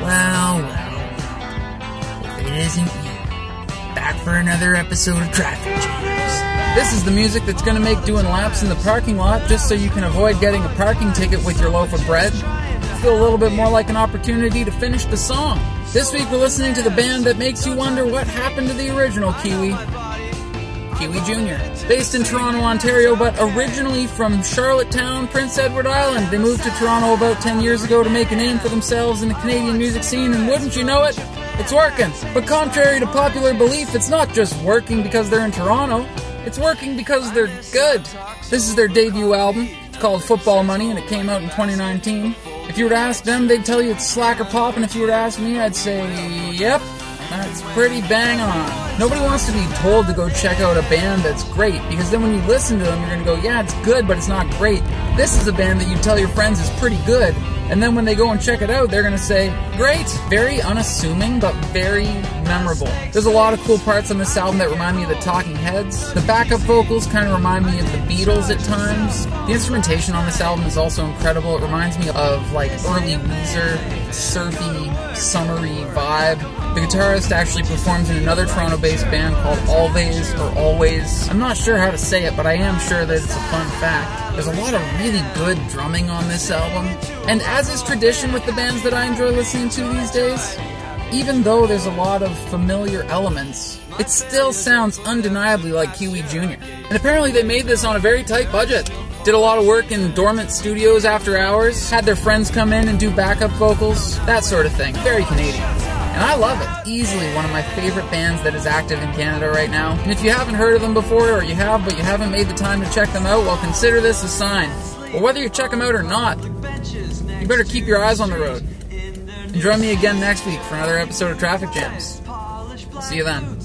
Well, if it isn't you, back for another episode of Traffic Jams. This is the music that's going to make doing laps in the parking lot just so you can avoid getting a parking ticket with your loaf of bread feel a little bit more like an opportunity to finish the song. This week we're listening to the band that makes you wonder what happened to the original Kiwi Jr. Based in Toronto, Ontario, but originally from Charlottetown, Prince Edward Island. They moved to Toronto about 10 years ago to make a name for themselves in the Canadian music scene, and wouldn't you know it, it's working. But contrary to popular belief, it's not just working because they're in Toronto, it's working because they're good. This is their debut album. It's called Football Money, and it came out in 2019. If you were to ask them, they'd tell you it's slacker pop, and if you were to ask me, I'd say, yep, that's pretty bang on. Nobody wants to be told to go check out a band that's great, because then when you listen to them, you're going to go, yeah, it's good, but it's not great. This is a band that you tell your friends is pretty good, and then when they go and check it out, they're going to say, great. Very unassuming, but very memorable. There's a lot of cool parts on this album that remind me of the Talking Heads. The backup vocals kind of remind me of the Beatles at times. The instrumentation on this album is also incredible. It reminds me of like early Weezer, surfy, summery vibe. The guitarist actually performs in another Toronto-based band called Always. I'm not sure how to say it, but I am sure that it's a fun fact. There's a lot of really good drumming on this album. And as is tradition with the bands that I enjoy listening to these days, even though there's a lot of familiar elements, it still sounds undeniably like Kiwi Jr. And apparently they made this on a very tight budget. Did a lot of work in dormant studios after hours, had their friends come in and do backup vocals, that sort of thing. Very Canadian. And I love it. Easily one of my favorite bands that is active in Canada right now. And if you haven't heard of them before, or you have but you haven't made the time to check them out, well, consider this a sign. But whether you check them out or not, you better keep your eyes on the road. And join me again next week for another episode of Traffic Jams. See you then.